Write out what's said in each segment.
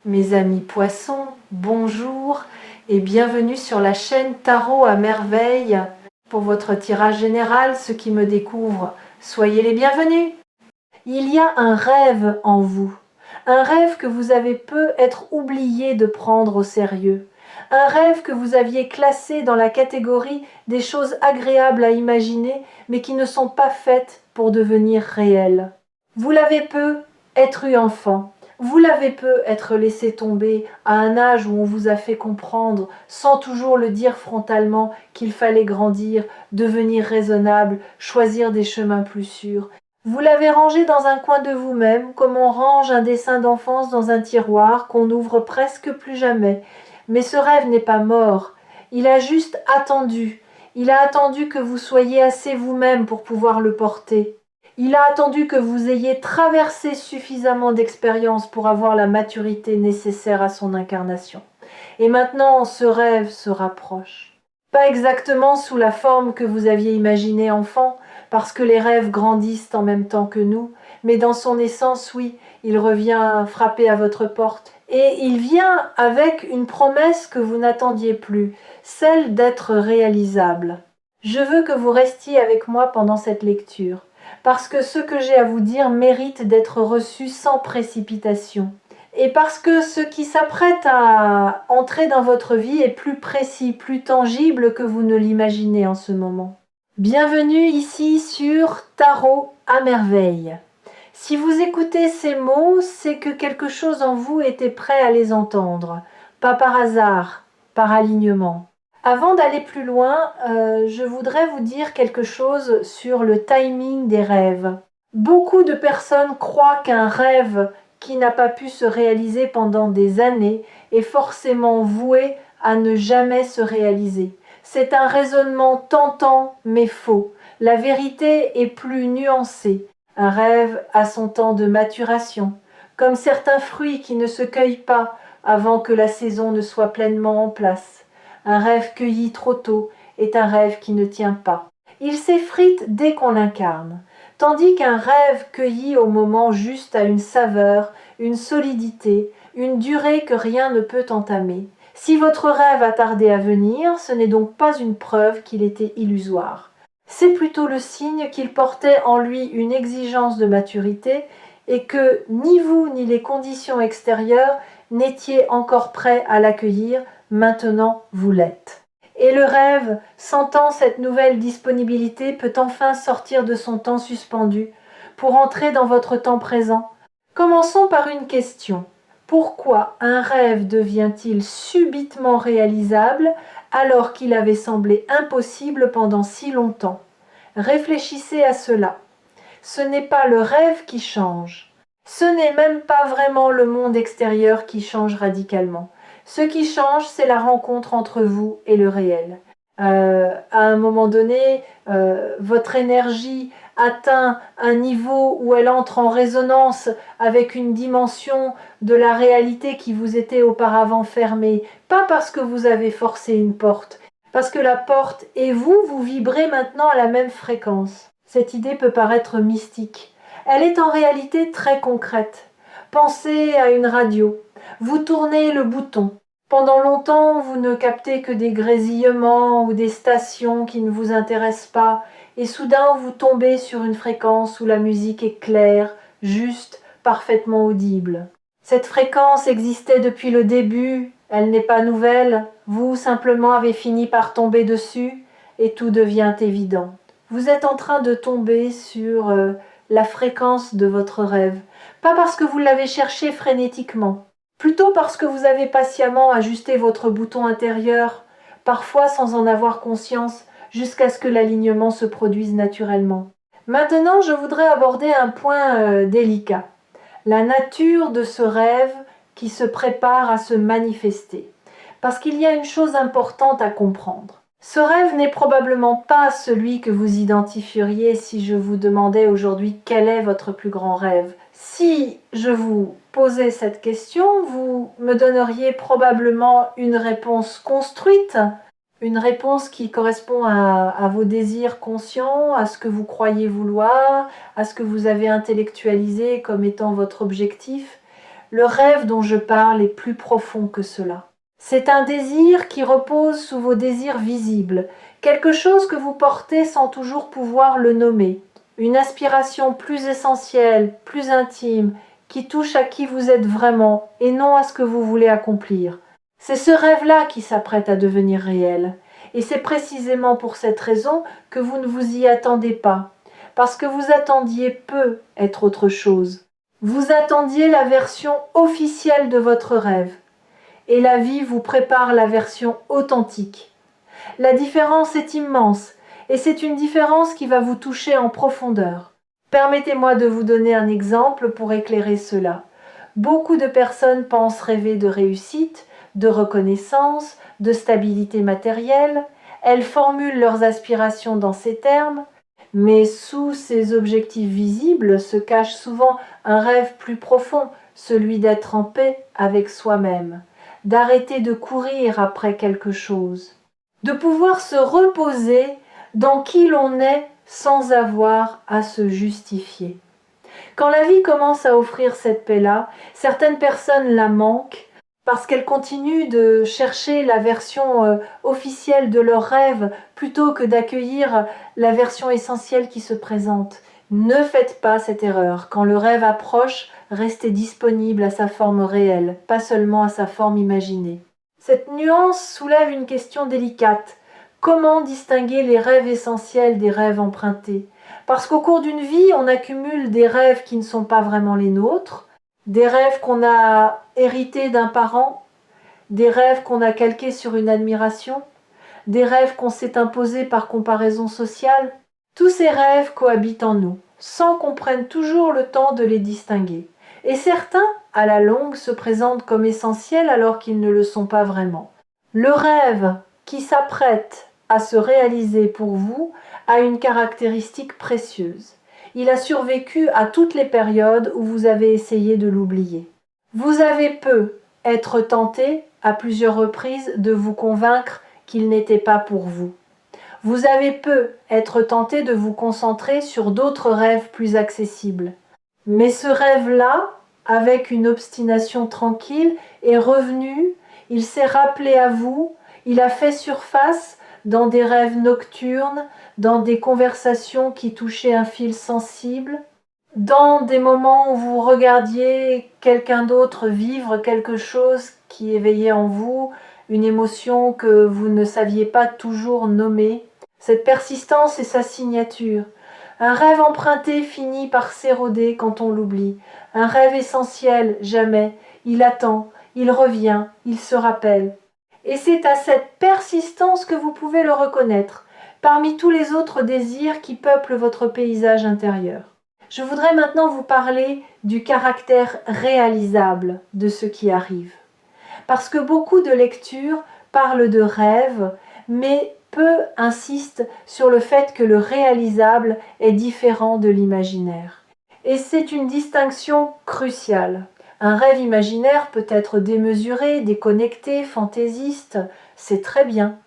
Mes amis poissons, bonjour et bienvenue sur la chaîne Tarot à merveille. Pour votre tirage général, ceux qui me découvrent, soyez les bienvenus. Il y a un rêve en vous, un rêve que vous avez peut-être oublié de prendre au sérieux, un rêve que vous aviez classé dans la catégorie des choses agréables à imaginer mais qui ne sont pas faites pour devenir réelles. Vous l'avez peut-être eu enfant. Vous l'avez peut-être laissé tomber à un âge où on vous a fait comprendre, sans toujours le dire frontalement, qu'il fallait grandir, devenir raisonnable, choisir des chemins plus sûrs. Vous l'avez rangé dans un coin de vous-même, comme on range un dessin d'enfance dans un tiroir qu'on n'ouvre presque plus jamais. Mais ce rêve n'est pas mort, il a juste attendu. Il a attendu que vous soyez assez vous-même pour pouvoir le porter. Il a attendu que vous ayez traversé suffisamment d'expériences pour avoir la maturité nécessaire à son incarnation. Et maintenant, ce rêve se rapproche. Pas exactement sous la forme que vous aviez imaginée enfant, parce que les rêves grandissent en même temps que nous, mais dans son essence, oui, il revient frapper à votre porte. Et il vient avec une promesse que vous n'attendiez plus, celle d'être réalisable. Je veux que vous restiez avec moi pendant cette lecture, parce que ce que j'ai à vous dire mérite d'être reçu sans précipitation. Et parce que ce qui s'apprête à entrer dans votre vie est plus précis, plus tangible que vous ne l'imaginez en ce moment. Bienvenue ici sur Tarot à merveille. Si vous écoutez ces mots, c'est que quelque chose en vous était prêt à les entendre, pas par hasard, par alignement. Avant d'aller plus loin, je voudrais vous dire quelque chose sur le timing des rêves. Beaucoup de personnes croient qu'un rêve qui n'a pas pu se réaliser pendant des années est forcément voué à ne jamais se réaliser. C'est un raisonnement tentant mais faux. La vérité est plus nuancée. Un rêve a son temps de maturation, comme certains fruits qui ne se cueillent pas avant que la saison ne soit pleinement en place. Un rêve cueilli trop tôt est un rêve qui ne tient pas. Il s'effrite dès qu'on l'incarne, tandis qu'un rêve cueilli au moment juste a une saveur, une solidité, une durée que rien ne peut entamer. Si votre rêve a tardé à venir, ce n'est donc pas une preuve qu'il était illusoire. C'est plutôt le signe qu'il portait en lui une exigence de maturité et que ni vous ni les conditions extérieures n'étiez encore prêts à l'accueillir. Maintenant, vous l'êtes. Et le rêve, sentant cette nouvelle disponibilité, peut enfin sortir de son temps suspendu pour entrer dans votre temps présent. Commençons par une question. Pourquoi un rêve devient-il subitement réalisable alors qu'il avait semblé impossible pendant si longtemps? Réfléchissez à cela. Ce n'est pas le rêve qui change. Ce n'est même pas vraiment le monde extérieur qui change radicalement. Ce qui change, c'est la rencontre entre vous et le réel. À un moment donné, votre énergie atteint un niveau où elle entre en résonance avec une dimension de la réalité qui vous était auparavant fermée. Pas parce que vous avez forcé une porte, parce que la porte et vous, vous vibrez maintenant à la même fréquence. Cette idée peut paraître mystique. Elle est en réalité très concrète. Pensez à une radio. Vous tournez le bouton. Pendant longtemps, vous ne captez que des grésillements ou des stations qui ne vous intéressent pas, et soudain vous tombez sur une fréquence où la musique est claire, juste, parfaitement audible. Cette fréquence existait depuis le début, elle n'est pas nouvelle, vous simplement avez fini par tomber dessus, et tout devient évident. Vous êtes en train de tomber sur la fréquence de votre rêve, pas parce que vous l'avez cherché frénétiquement, plutôt parce que vous avez patiemment ajusté votre bouton intérieur, parfois sans en avoir conscience, jusqu'à ce que l'alignement se produise naturellement. Maintenant, je voudrais aborder un point délicat, la nature de ce rêve qui se prépare à se manifester. Parce qu'il y a une chose importante à comprendre. Ce rêve n'est probablement pas celui que vous identifieriez si je vous demandais aujourd'hui quel est votre plus grand rêve. Si je vous posais cette question, vous me donneriez probablement une réponse construite, une réponse qui correspond à vos désirs conscients, à ce que vous croyez vouloir, à ce que vous avez intellectualisé comme étant votre objectif. Le rêve dont je parle est plus profond que cela. C'est un désir qui repose sous vos désirs visibles, quelque chose que vous portez sans toujours pouvoir le nommer, une aspiration plus essentielle, plus intime, qui touche à qui vous êtes vraiment et non à ce que vous voulez accomplir. C'est ce rêve-là qui s'apprête à devenir réel. Et c'est précisément pour cette raison que vous ne vous y attendez pas, parce que vous attendiez peu être autre chose. Vous attendiez la version officielle de votre rêve, et la vie vous prépare la version authentique. La différence est immense, et c'est une différence qui va vous toucher en profondeur. Permettez-moi de vous donner un exemple pour éclairer cela. Beaucoup de personnes pensent rêver de réussite, de reconnaissance, de stabilité matérielle. Elles formulent leurs aspirations dans ces termes, mais sous ces objectifs visibles se cache souvent un rêve plus profond, celui d'être en paix avec soi-même, d'arrêter de courir après quelque chose, de pouvoir se reposer dans qui l'on est sans avoir à se justifier. Quand la vie commence à offrir cette paix-là, certaines personnes la manquent parce qu'elles continuent de chercher la version officielle de leur rêve plutôt que d'accueillir la version essentielle qui se présente. Ne faites pas cette erreur. Quand le rêve approche, restez disponible à sa forme réelle, pas seulement à sa forme imaginée. Cette nuance soulève une question délicate. Comment distinguer les rêves essentiels des rêves empruntés ? Parce qu'au cours d'une vie, on accumule des rêves qui ne sont pas vraiment les nôtres, des rêves qu'on a hérités d'un parent, des rêves qu'on a calqués sur une admiration, des rêves qu'on s'est imposés par comparaison sociale. Tous ces rêves cohabitent en nous, sans qu'on prenne toujours le temps de les distinguer. Et certains, à la longue, se présentent comme essentiels alors qu'ils ne le sont pas vraiment. Le rêve qui s'apprête à se réaliser pour vous a une caractéristique précieuse. Il a survécu à toutes les périodes où vous avez essayé de l'oublier. Vous avez peu être tenté à plusieurs reprises de vous convaincre qu'il n'était pas pour vous. Vous avez peu être tenté de vous concentrer sur d'autres rêves plus accessibles. Mais ce rêve-là, avec une obstination tranquille, est revenu, il s'est rappelé à vous, il a fait surface dans des rêves nocturnes, dans des conversations qui touchaient un fil sensible, dans des moments où vous regardiez quelqu'un d'autre vivre quelque chose qui éveillait en vous une émotion que vous ne saviez pas toujours nommer. Cette persistance est sa signature. Un rêve emprunté finit par s'éroder quand on l'oublie. Un rêve essentiel, jamais. Il attend, il revient, il se rappelle. Et c'est à cette persistance que vous pouvez le reconnaître, parmi tous les autres désirs qui peuplent votre paysage intérieur. Je voudrais maintenant vous parler du caractère réalisable de ce qui arrive. Parce que beaucoup de lectures parlent de rêves, mais peu insistent sur le fait que le réalisable est différent de l'imaginaire. Et c'est une distinction cruciale. Un rêve imaginaire peut être démesuré, déconnecté, fantaisiste, c'est très bien.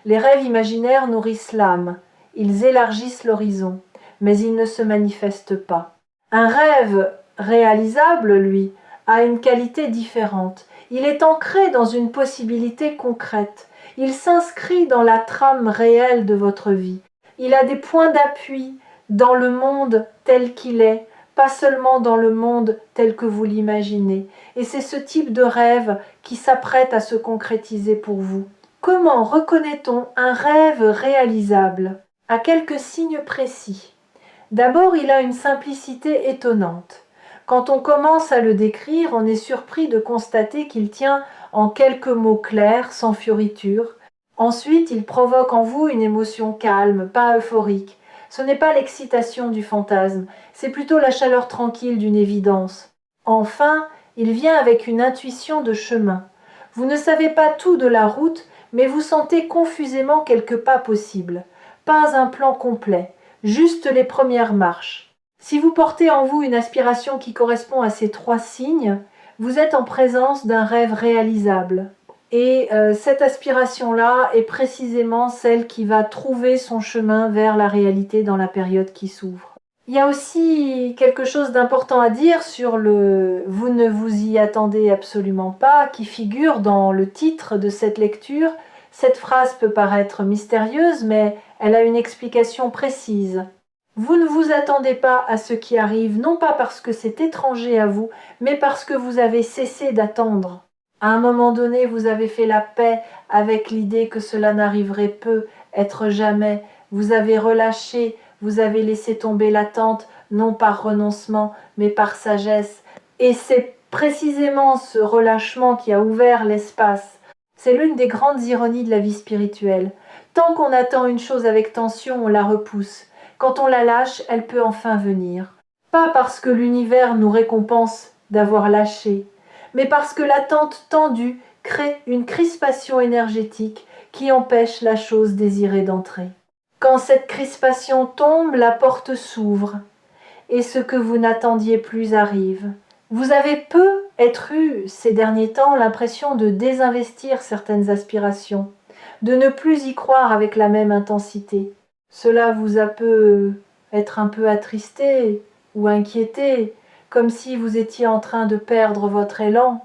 Les rêves imaginaires nourrissent l'âme, ils élargissent l'horizon, mais ils ne se manifestent pas. Un rêve réalisable, lui, a une qualité différente. Il est ancré dans une possibilité concrète. Il s'inscrit dans la trame réelle de votre vie. Il a des points d'appui dans le monde tel qu'il est, pas seulement dans le monde tel que vous l'imaginez. Et c'est ce type de rêve qui s'apprête à se concrétiser pour vous. Comment reconnaît-on un rêve réalisable ? À quelques signes précis. D'abord, il a une simplicité étonnante. Quand on commence à le décrire, on est surpris de constater qu'il tient en quelques mots clairs, sans fioritures. Ensuite, il provoque en vous une émotion calme, pas euphorique. Ce n'est pas l'excitation du fantasme, c'est plutôt la chaleur tranquille d'une évidence. Enfin, il vient avec une intuition de chemin. Vous ne savez pas tout de la route, mais vous sentez confusément quelques pas possibles. Pas un plan complet, juste les premières marches. Si vous portez en vous une aspiration qui correspond à ces 3 signes, vous êtes en présence d'un rêve réalisable. Et cette aspiration-là est précisément celle qui va trouver son chemin vers la réalité dans la période qui s'ouvre. Il y a aussi quelque chose d'important à dire sur le « vous ne vous y attendez absolument pas » qui figure dans le titre de cette lecture. Cette phrase peut paraître mystérieuse, mais elle a une explication précise. Vous ne vous attendez pas à ce qui arrive, non pas parce que c'est étranger à vous, mais parce que vous avez cessé d'attendre. À un moment donné, vous avez fait la paix avec l'idée que cela n'arriverait peu, être jamais. Vous avez relâché, vous avez laissé tomber l'attente, non par renoncement, mais par sagesse. Et c'est précisément ce relâchement qui a ouvert l'espace. C'est l'une des grandes ironies de la vie spirituelle. Tant qu'on attend une chose avec tension, on la repousse. Quand on la lâche, elle peut enfin venir. Pas parce que l'univers nous récompense d'avoir lâché, mais parce que l'attente tendue crée une crispation énergétique qui empêche la chose désirée d'entrer. Quand cette crispation tombe, la porte s'ouvre, et ce que vous n'attendiez plus arrive. Vous avez peut-être eu ces derniers temps l'impression de désinvestir certaines aspirations, de ne plus y croire avec la même intensité. Cela vous a peut-être un peu attristé ou inquiété, comme si vous étiez en train de perdre votre élan.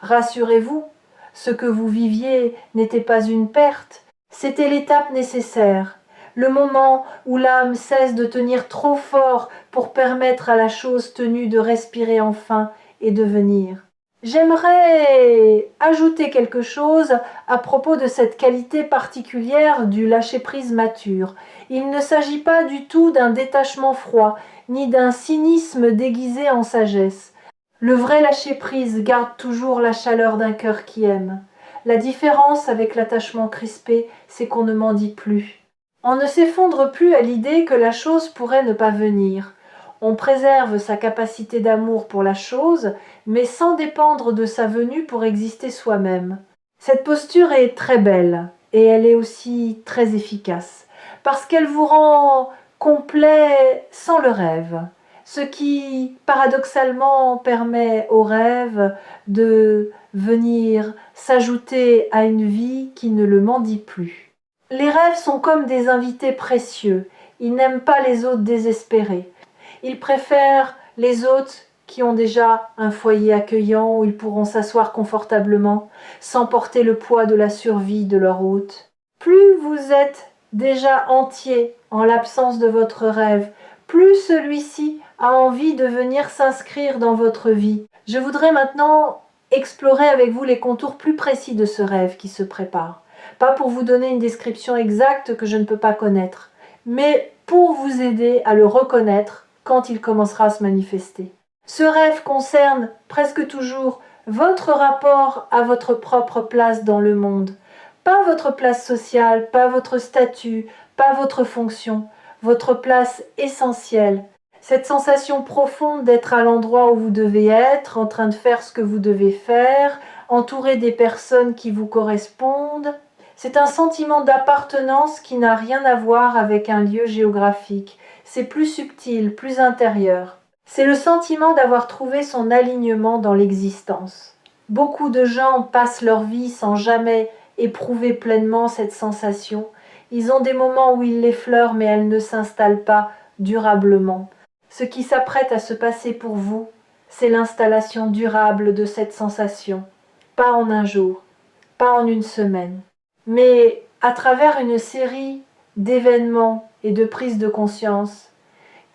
Rassurez-vous, ce que vous viviez n'était pas une perte, c'était l'étape nécessaire, le moment où l'âme cesse de tenir trop fort pour permettre à la chose tenue de respirer enfin et de venir. J'aimerais ajouter quelque chose à propos de cette qualité particulière du lâcher-prise mature. Il ne s'agit pas du tout d'un détachement froid, ni d'un cynisme déguisé en sagesse. Le vrai lâcher-prise garde toujours la chaleur d'un cœur qui aime. La différence avec l'attachement crispé, c'est qu'on ne m'en dit plus. On ne s'effondre plus à l'idée que la chose pourrait ne pas venir. On préserve sa capacité d'amour pour la chose, mais sans dépendre de sa venue pour exister soi-même. Cette posture est très belle, et elle est aussi très efficace, parce qu'elle vous rend complet sans le rêve, ce qui, paradoxalement, permet au rêve de venir s'ajouter à une vie qui ne le mendie plus. Les rêves sont comme des invités précieux, ils n'aiment pas les hôtes désespérés. Ils préfèrent les hôtes qui ont déjà un foyer accueillant où ils pourront s'asseoir confortablement, sans porter le poids de la survie de leur hôte. Plus vous êtes déjà entier en l'absence de votre rêve, plus celui-ci a envie de venir s'inscrire dans votre vie. Je voudrais maintenant explorer avec vous les contours plus précis de ce rêve qui se prépare. Pas pour vous donner une description exacte que je ne peux pas connaître, mais pour vous aider à le reconnaître quand il commencera à se manifester. Ce rêve concerne presque toujours votre rapport à votre propre place dans le monde. Pas votre place sociale, pas votre statut, pas votre fonction, votre place essentielle. Cette sensation profonde d'être à l'endroit où vous devez être, en train de faire ce que vous devez faire, entouré des personnes qui vous correspondent. C'est un sentiment d'appartenance qui n'a rien à voir avec un lieu géographique. C'est plus subtil, plus intérieur. C'est le sentiment d'avoir trouvé son alignement dans l'existence. Beaucoup de gens passent leur vie sans jamais éprouver pleinement cette sensation. Ils ont des moments où ils l'effleurent, mais elle ne s'installe pas durablement. Ce qui s'apprête à se passer pour vous, c'est l'installation durable de cette sensation. Pas en un jour, pas en une semaine, mais à travers une série d'événements et de prises de conscience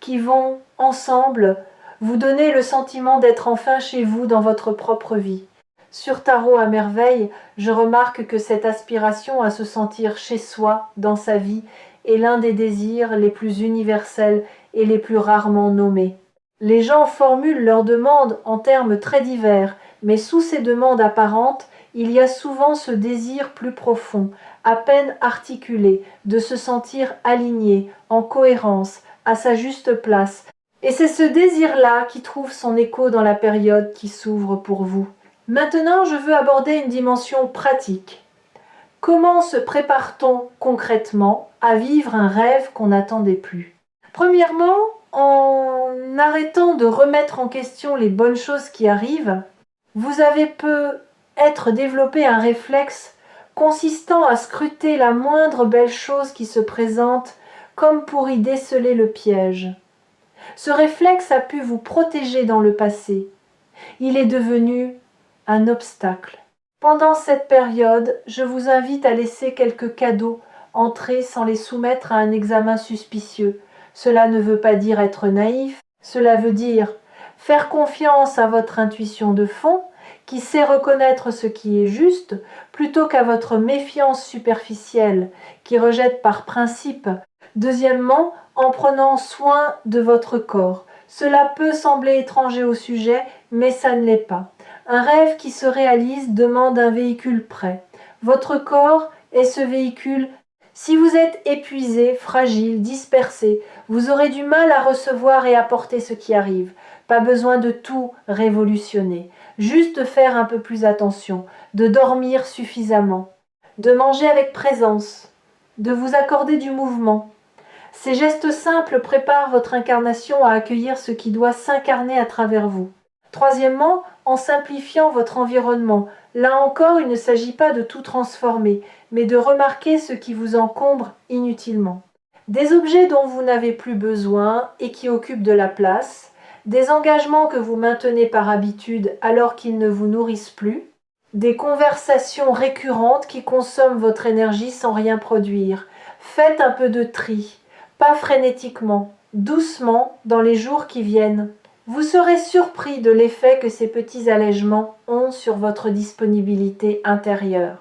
qui vont, ensemble, vous donner le sentiment d'être enfin chez vous dans votre propre vie. Sur Tarot à merveille, je remarque que cette aspiration à se sentir chez soi, dans sa vie, est l'un des désirs les plus universels et les plus rarement nommés. Les gens formulent leurs demandes en termes très divers, mais sous ces demandes apparentes, il y a souvent ce désir plus profond, à peine articulé, de se sentir aligné, en cohérence, à sa juste place. Et c'est ce désir-là qui trouve son écho dans la période qui s'ouvre pour vous. Maintenant, je veux aborder une dimension pratique. Comment se prépare-t-on concrètement à vivre un rêve qu'on n'attendait plus? Premièrement, en arrêtant de remettre en question les bonnes choses qui arrivent, vous avez peut-être développé un réflexe consistant à scruter la moindre belle chose qui se présente comme pour y déceler le piège. Ce réflexe a pu vous protéger dans le passé. Il est devenu un obstacle. Pendant cette période, je vous invite à laisser quelques cadeaux entrer sans les soumettre à un examen suspicieux. Cela ne veut pas dire être naïf, cela veut dire faire confiance à votre intuition de fond, qui sait reconnaître ce qui est juste, plutôt qu'à votre méfiance superficielle, qui rejette par principe. Deuxièmement, en prenant soin de votre corps. Cela peut sembler étranger au sujet, mais ça ne l'est pas. Un rêve qui se réalise demande un véhicule prêt. Votre corps est ce véhicule. Si vous êtes épuisé, fragile, dispersé, vous aurez du mal à recevoir et à porter ce qui arrive. Pas besoin de tout révolutionner, juste faire un peu plus attention, de dormir suffisamment, de manger avec présence, de vous accorder du mouvement. Ces gestes simples préparent votre incarnation à accueillir ce qui doit s'incarner à travers vous. Troisièmement, en simplifiant votre environnement. Là encore, il ne s'agit pas de tout transformer, mais de remarquer ce qui vous encombre inutilement. Des objets dont vous n'avez plus besoin et qui occupent de la place, des engagements que vous maintenez par habitude alors qu'ils ne vous nourrissent plus, des conversations récurrentes qui consomment votre énergie sans rien produire. Faites un peu de tri, pas frénétiquement, doucement dans les jours qui viennent. Vous serez surpris de l'effet que ces petits allègements ont sur votre disponibilité intérieure.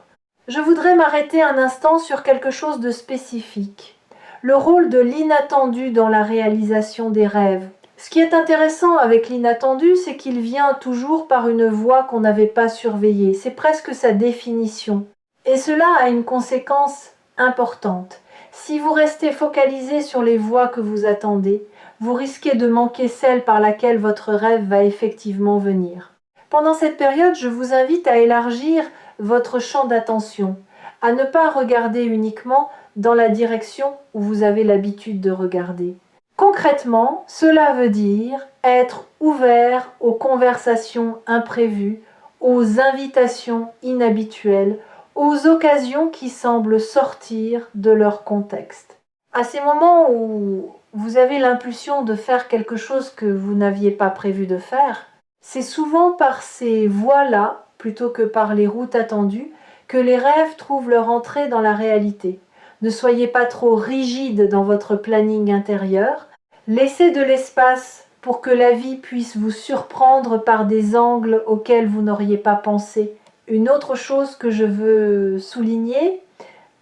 Je voudrais m'arrêter un instant sur quelque chose de spécifique. Le rôle de l'inattendu dans la réalisation des rêves. Ce qui est intéressant avec l'inattendu, c'est qu'il vient toujours par une voie qu'on n'avait pas surveillée. C'est presque sa définition. Et cela a une conséquence importante. Si vous restez focalisé sur les voies que vous attendez, vous risquez de manquer celle par laquelle votre rêve va effectivement venir. Pendant cette période, je vous invite à élargir votre champ d'attention, à ne pas regarder uniquement dans la direction où vous avez l'habitude de regarder. Concrètement, cela veut dire être ouvert aux conversations imprévues, aux invitations inhabituelles, aux occasions qui semblent sortir de leur contexte. À ces moments où vous avez l'impulsion de faire quelque chose que vous n'aviez pas prévu de faire, c'est souvent par ces voies-là, plutôt que par les routes attendues, que les rêves trouvent leur entrée dans la réalité. Ne soyez pas trop rigide dans votre planning intérieur. Laissez de l'espace pour que la vie puisse vous surprendre par des angles auxquels vous n'auriez pas pensé. Une autre chose que je veux souligner,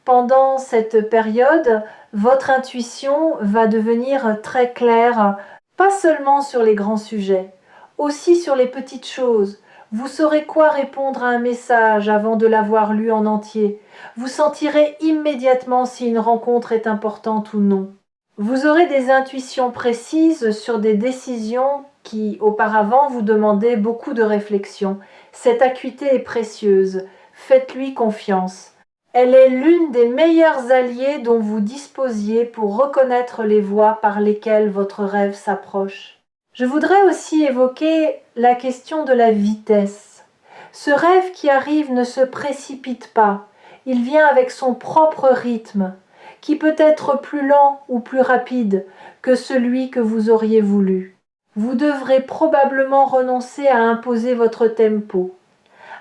pendant cette période, votre intuition va devenir très claire, pas seulement sur les grands sujets, aussi sur les petites choses. Vous saurez quoi répondre à un message avant de l'avoir lu en entier. Vous sentirez immédiatement si une rencontre est importante ou non. Vous aurez des intuitions précises sur des décisions qui, auparavant, vous demandaient beaucoup de réflexion. Cette acuité est précieuse. Faites-lui confiance. Elle est l'une des meilleures alliées dont vous disposiez pour reconnaître les voies par lesquelles votre rêve s'approche. Je voudrais aussi évoquer la question de la vitesse. Ce rêve qui arrive ne se précipite pas. Il vient avec son propre rythme, qui peut être plus lent ou plus rapide que celui que vous auriez voulu. Vous devrez probablement renoncer à imposer votre tempo,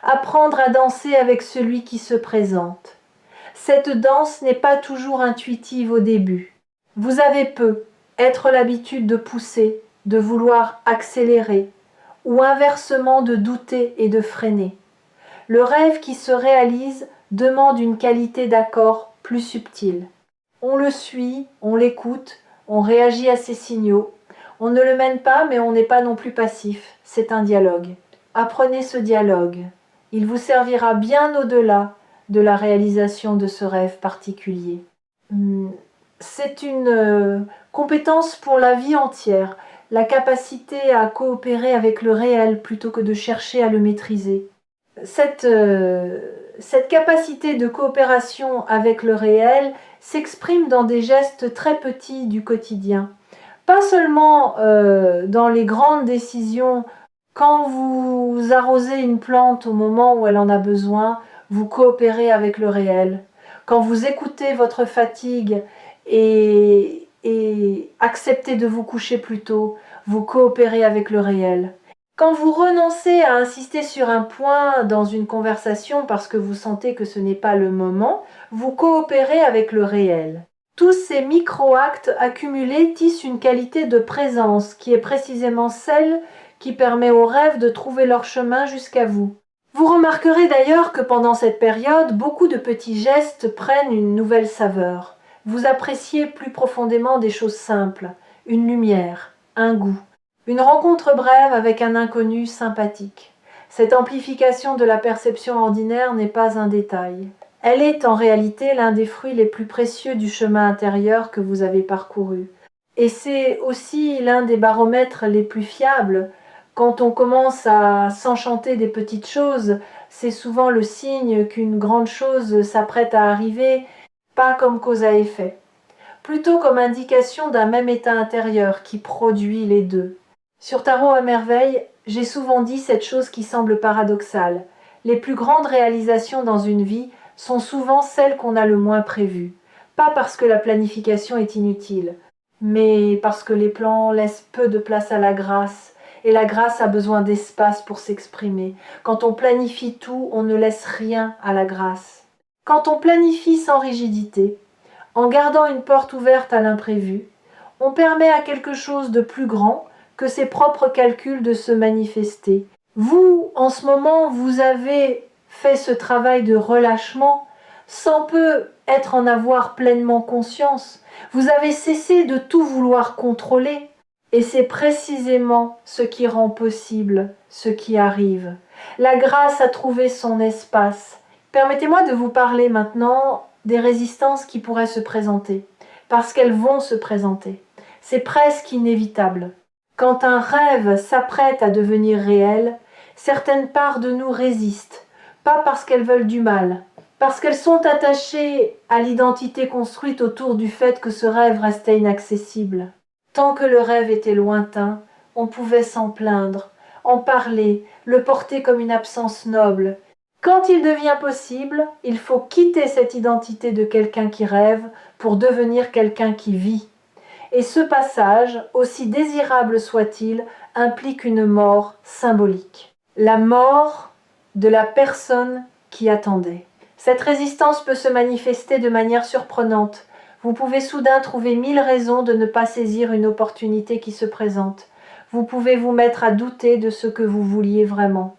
apprendre à danser avec celui qui se présente. Cette danse n'est pas toujours intuitive au début. Vous avez être l'habitude de pousser, de vouloir accélérer, ou inversement de douter et de freiner. Le rêve qui se réalise demande une qualité d'accord plus subtile. On le suit, on l'écoute, on réagit à ses signaux. On ne le mène pas, mais on n'est pas non plus passif. C'est un dialogue. Apprenez ce dialogue. Il vous servira bien au-delà de la réalisation de ce rêve particulier. C'est une compétence pour la vie entière, la capacité à coopérer avec le réel plutôt que de chercher à le maîtriser. Cette capacité de coopération avec le réel s'exprime dans des gestes très petits du quotidien. Pas seulement dans les grandes décisions, quand vous arrosez une plante au moment où elle en a besoin, vous coopérez avec le réel. Quand vous écoutez votre fatigue et et acceptez de vous coucher plus tôt, vous coopérez avec le réel. Quand vous renoncez à insister sur un point dans une conversation parce que vous sentez que ce n'est pas le moment, vous coopérez avec le réel. Tous ces micro-actes accumulés tissent une qualité de présence qui est précisément celle qui permet aux rêves de trouver leur chemin jusqu'à vous. Vous remarquerez d'ailleurs que pendant cette période, beaucoup de petits gestes prennent une nouvelle saveur. Vous appréciez plus profondément des choses simples, une lumière, un goût, une rencontre brève avec un inconnu sympathique. Cette amplification de la perception ordinaire n'est pas un détail. Elle est en réalité l'un des fruits les plus précieux du chemin intérieur que vous avez parcouru. Et c'est aussi l'un des baromètres les plus fiables. Quand on commence à s'enchanter des petites choses, c'est souvent le signe qu'une grande chose s'apprête à arriver, pas comme cause à effet, plutôt comme indication d'un même état intérieur qui produit les deux. Sur Tarot à merveille, j'ai souvent dit cette chose qui semble paradoxale. Les plus grandes réalisations dans une vie sont souvent celles qu'on a le moins prévues. Pas parce que la planification est inutile, mais parce que les plans laissent peu de place à la grâce, et la grâce a besoin d'espace pour s'exprimer. Quand on planifie tout, on ne laisse rien à la grâce. Quand on planifie sans rigidité, en gardant une porte ouverte à l'imprévu, on permet à quelque chose de plus grand que ses propres calculs de se manifester. Vous, en ce moment, vous avez fait ce travail de relâchement sans peu être en avoir pleinement conscience. Vous avez cessé de tout vouloir contrôler. Et c'est précisément ce qui rend possible ce qui arrive. La grâce a trouvé son espace. Permettez-moi de vous parler maintenant des résistances qui pourraient se présenter, parce qu'elles vont se présenter. C'est presque inévitable. Quand un rêve s'apprête à devenir réel, certaines parts de nous résistent, pas parce qu'elles veulent du mal, parce qu'elles sont attachées à l'identité construite autour du fait que ce rêve restait inaccessible. Tant que le rêve était lointain, on pouvait s'en plaindre, en parler, le porter comme une absence noble. Quand il devient possible, il faut quitter cette identité de quelqu'un qui rêve pour devenir quelqu'un qui vit. Et ce passage, aussi désirable soit-il, implique une mort symbolique. La mort de la personne qui attendait. Cette résistance peut se manifester de manière surprenante. Vous pouvez soudain trouver 1000 raisons de ne pas saisir une opportunité qui se présente. Vous pouvez vous mettre à douter de ce que vous vouliez vraiment.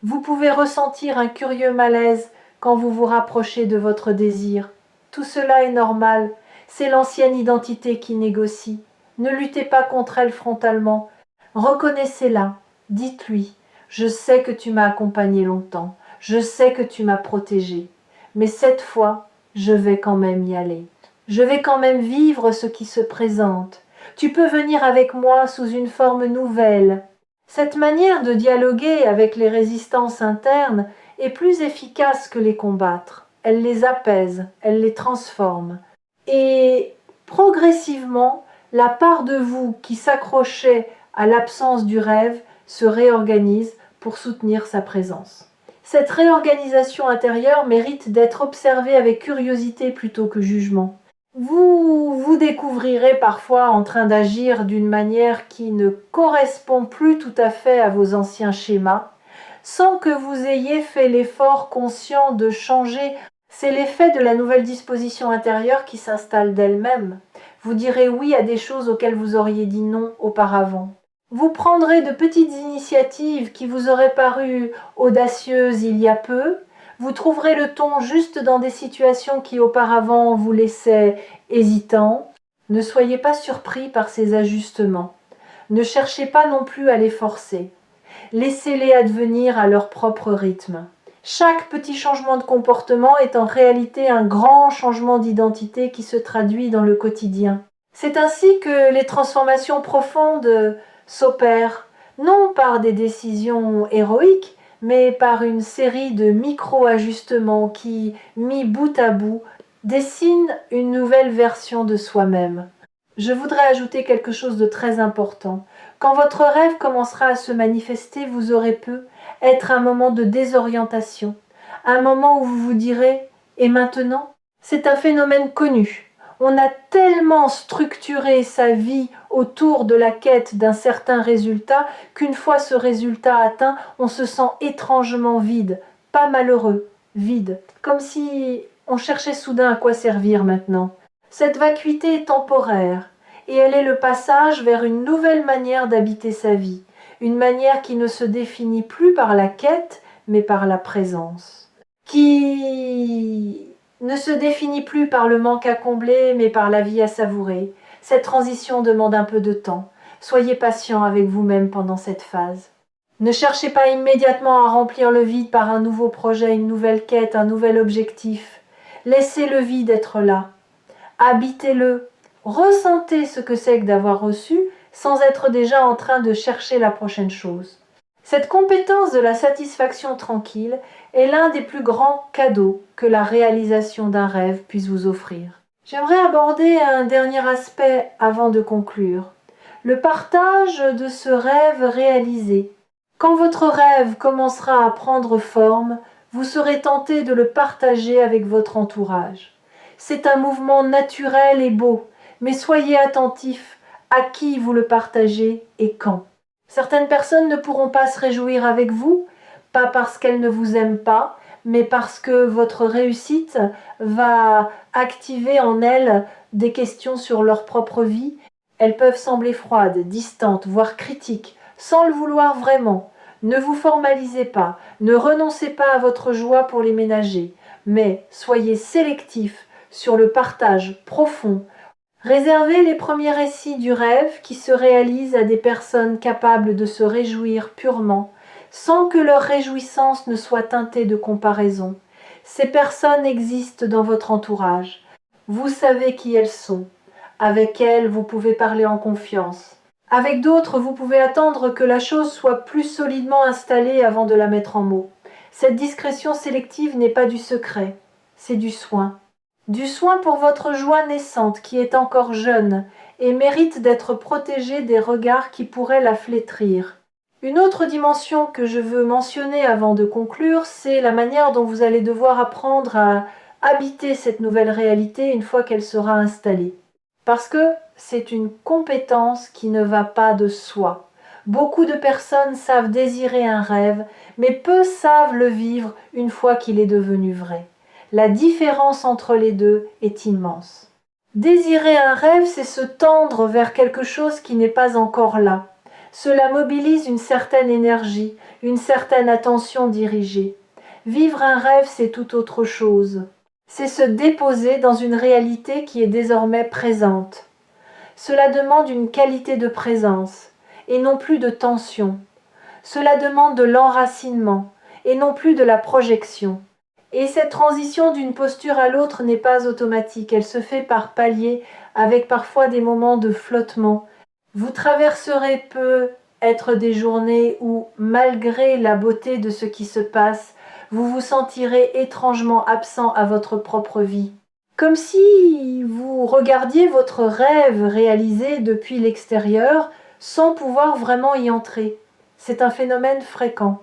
Vous pouvez ressentir un curieux malaise quand vous vous rapprochez de votre désir. Tout cela est normal. C'est l'ancienne identité qui négocie. Ne luttez pas contre elle frontalement. Reconnaissez-la. Dites-lui « Je sais que tu m'as accompagné longtemps. Je sais que tu m'as protégé. Mais cette fois, je vais quand même y aller. Je vais quand même vivre ce qui se présente. Tu peux venir avec moi sous une forme nouvelle. » Cette manière de dialoguer avec les résistances internes est plus efficace que les combattre. Elle les apaise, elle les transforme. Et progressivement, la part de vous qui s'accrochait à l'absence du rêve se réorganise pour soutenir sa présence. Cette réorganisation intérieure mérite d'être observée avec curiosité plutôt que jugement. Vous vous découvrirez parfois en train d'agir d'une manière qui ne correspond plus tout à fait à vos anciens schémas, sans que vous ayez fait l'effort conscient de changer. C'est l'effet de la nouvelle disposition intérieure qui s'installe d'elle-même. Vous direz oui à des choses auxquelles vous auriez dit non auparavant. Vous prendrez de petites initiatives qui vous auraient paru audacieuses il y a peu. Vous trouverez le ton juste dans des situations qui auparavant vous laissaient hésitants. Ne soyez pas surpris par ces ajustements. Ne cherchez pas non plus à les forcer. Laissez-les advenir à leur propre rythme. Chaque petit changement de comportement est en réalité un grand changement d'identité qui se traduit dans le quotidien. C'est ainsi que les transformations profondes s'opèrent, non par des décisions héroïques, mais par une série de micro-ajustements qui, mis bout à bout, dessinent une nouvelle version de soi-même. Je voudrais ajouter quelque chose de très important. Quand votre rêve commencera à se manifester, vous aurez peu être un moment de désorientation, un moment où vous vous direz « Et maintenant ?» C'est un phénomène connu. On a tellement structuré sa vie autour de la quête d'un certain résultat qu'une fois ce résultat atteint, on se sent étrangement vide, pas malheureux, vide, comme si on cherchait soudain à quoi servir maintenant. Cette vacuité est temporaire et elle est le passage vers une nouvelle manière d'habiter sa vie, une manière qui ne se définit plus par la quête mais par la présence, qui ne se définit plus par le manque à combler, mais par la vie à savourer. Cette transition demande un peu de temps. Soyez patient avec vous-même pendant cette phase. Ne cherchez pas immédiatement à remplir le vide par un nouveau projet, une nouvelle quête, un nouvel objectif. Laissez le vide être là. Habitez-le. Ressentez ce que c'est que d'avoir reçu sans être déjà en train de chercher la prochaine chose. Cette compétence de la satisfaction tranquille est l'un des plus grands cadeaux que la réalisation d'un rêve puisse vous offrir. J'aimerais aborder un dernier aspect avant de conclure. Le partage de ce rêve réalisé. Quand votre rêve commencera à prendre forme, vous serez tenté de le partager avec votre entourage. C'est un mouvement naturel et beau, mais soyez attentifs à qui vous le partagez et quand. Certaines personnes ne pourront pas se réjouir avec vous, pas parce qu'elles ne vous aiment pas, mais parce que votre réussite va activer en elles des questions sur leur propre vie. Elles peuvent sembler froides, distantes, voire critiques, sans le vouloir vraiment. Ne vous formalisez pas, ne renoncez pas à votre joie pour les ménager, mais soyez sélectifs sur le partage profond. Réservez les premiers récits du rêve qui se réalisent à des personnes capables de se réjouir purement, sans que leur réjouissance ne soit teintée de comparaison. Ces personnes existent dans votre entourage. Vous savez qui elles sont. Avec elles, vous pouvez parler en confiance. Avec d'autres, vous pouvez attendre que la chose soit plus solidement installée avant de la mettre en mots. Cette discrétion sélective n'est pas du secret, c'est du soin. Du soin pour votre joie naissante qui est encore jeune et mérite d'être protégée des regards qui pourraient la flétrir. Une autre dimension que je veux mentionner avant de conclure, c'est la manière dont vous allez devoir apprendre à habiter cette nouvelle réalité une fois qu'elle sera installée. Parce que c'est une compétence qui ne va pas de soi. Beaucoup de personnes savent désirer un rêve, mais peu savent le vivre une fois qu'il est devenu vrai. La différence entre les deux est immense. Désirer un rêve, c'est se tendre vers quelque chose qui n'est pas encore là. Cela mobilise une certaine énergie, une certaine attention dirigée. Vivre un rêve, c'est tout autre chose. C'est se déposer dans une réalité qui est désormais présente. Cela demande une qualité de présence, et non plus de tension. Cela demande de l'enracinement, et non plus de la projection. Et cette transition d'une posture à l'autre n'est pas automatique, elle se fait par paliers, avec parfois des moments de flottement. Vous traverserez peut-être des journées où, malgré la beauté de ce qui se passe, vous vous sentirez étrangement absent à votre propre vie. Comme si vous regardiez votre rêve réalisé depuis l'extérieur sans pouvoir vraiment y entrer. C'est un phénomène fréquent.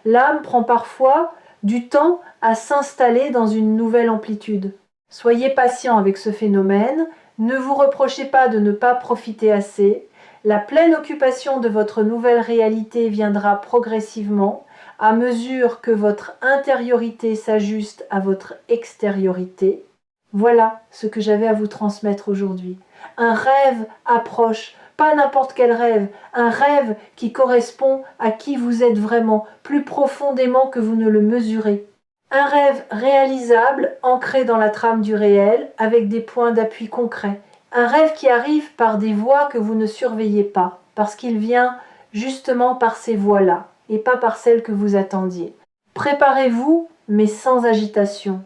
L'âme prend parfois du temps à s'installer dans une nouvelle amplitude. Soyez patient avec ce phénomène, ne vous reprochez pas de ne pas profiter assez. La pleine occupation de votre nouvelle réalité viendra progressivement à mesure que votre intériorité s'ajuste à votre extériorité. Voilà ce que j'avais à vous transmettre aujourd'hui. Un rêve approche, pas n'importe quel rêve, un rêve qui correspond à qui vous êtes vraiment, plus profondément que vous ne le mesurez. Un rêve réalisable, ancré dans la trame du réel, avec des points d'appui concrets. Un rêve qui arrive par des voies que vous ne surveillez pas, parce qu'il vient justement par ces voies-là, et pas par celles que vous attendiez. Préparez-vous, mais sans agitation.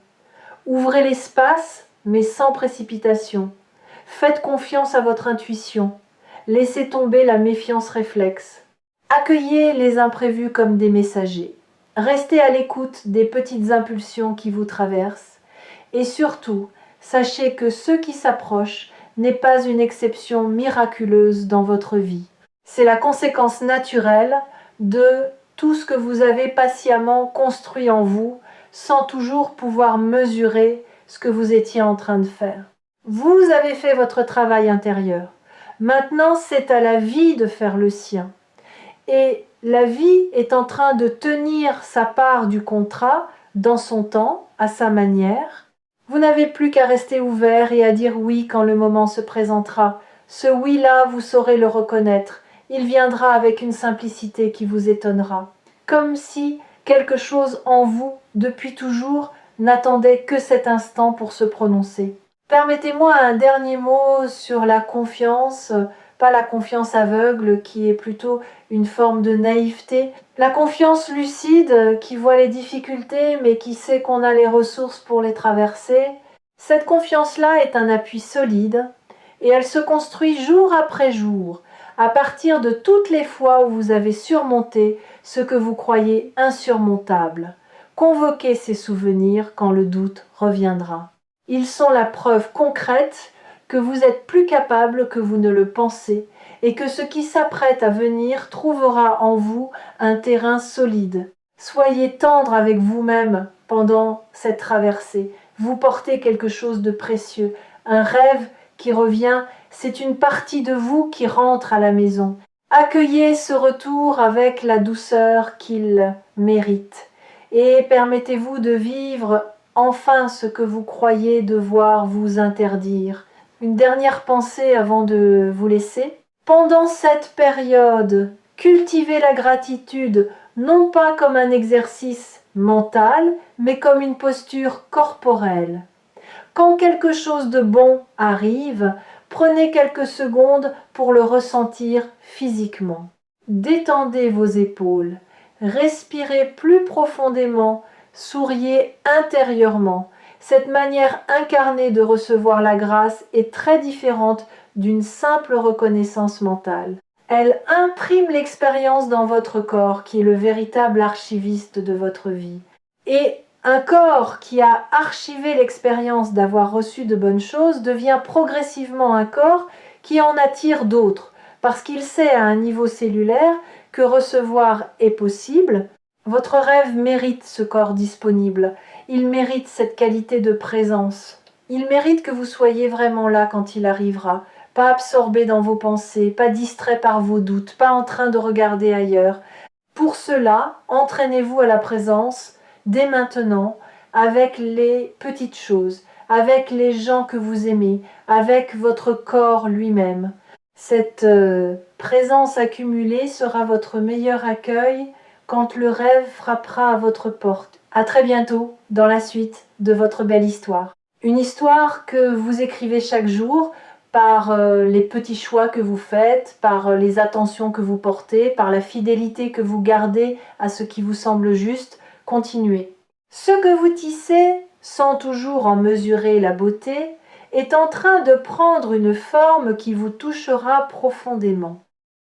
Ouvrez l'espace, mais sans précipitation. Faites confiance à votre intuition. Laissez tomber la méfiance réflexe. Accueillez les imprévus comme des messagers. Restez à l'écoute des petites impulsions qui vous traversent. Et surtout, sachez que ce qui s'approche n'est pas une exception miraculeuse dans votre vie. C'est la conséquence naturelle de tout ce que vous avez patiemment construit en vous, sans toujours pouvoir mesurer ce que vous étiez en train de faire. Vous avez fait votre travail intérieur. Maintenant, c'est à la vie de faire le sien. Et la vie est en train de tenir sa part du contrat dans son temps, à sa manière. Vous n'avez plus qu'à rester ouvert et à dire oui quand le moment se présentera. Ce oui-là, vous saurez le reconnaître. Il viendra avec une simplicité qui vous étonnera. Comme si quelque chose en vous, depuis toujours, n'attendait que cet instant pour se prononcer. Permettez-moi un dernier mot sur la confiance, pas la confiance aveugle qui est plutôt une forme de naïveté, la confiance lucide qui voit les difficultés mais qui sait qu'on a les ressources pour les traverser. Cette confiance-là est un appui solide et elle se construit jour après jour à partir de toutes les fois où vous avez surmonté ce que vous croyez insurmontable. Convoquez ces souvenirs quand le doute reviendra. Ils sont la preuve concrète que vous êtes plus capable que vous ne le pensez et que ce qui s'apprête à venir trouvera en vous un terrain solide. Soyez tendre avec vous-même pendant cette traversée. Vous portez quelque chose de précieux, un rêve qui revient, c'est une partie de vous qui rentre à la maison. Accueillez ce retour avec la douceur qu'il mérite et permettez-vous de vivre enfin ce que vous croyez devoir vous interdire. Une dernière pensée avant de vous laisser. Pendant cette période, cultivez la gratitude non pas comme un exercice mental, mais comme une posture corporelle. Quand quelque chose de bon arrive, prenez quelques secondes pour le ressentir physiquement. Détendez vos épaules, respirez plus profondément, souriez intérieurement. Cette manière incarnée de recevoir la grâce est très différente d'une simple reconnaissance mentale. Elle imprime l'expérience dans votre corps qui est le véritable archiviste de votre vie. Et un corps qui a archivé l'expérience d'avoir reçu de bonnes choses devient progressivement un corps qui en attire d'autres, parce qu'il sait à un niveau cellulaire que recevoir est possible. Votre rêve mérite ce corps disponible, il mérite cette qualité de présence. Il mérite que vous soyez vraiment là quand il arrivera, pas absorbé dans vos pensées, pas distrait par vos doutes, pas en train de regarder ailleurs. Pour cela, entraînez-vous à la présence dès maintenant avec les petites choses, avec les gens que vous aimez, avec votre corps lui-même. Cette présence accumulée sera votre meilleur accueil quand le rêve frappera à votre porte. À très bientôt dans la suite de votre belle histoire. Une histoire que vous écrivez chaque jour par les petits choix que vous faites, par les attentions que vous portez, par la fidélité que vous gardez à ce qui vous semble juste. Continuez. Ce que vous tissez, sans toujours en mesurer la beauté, est en train de prendre une forme qui vous touchera profondément.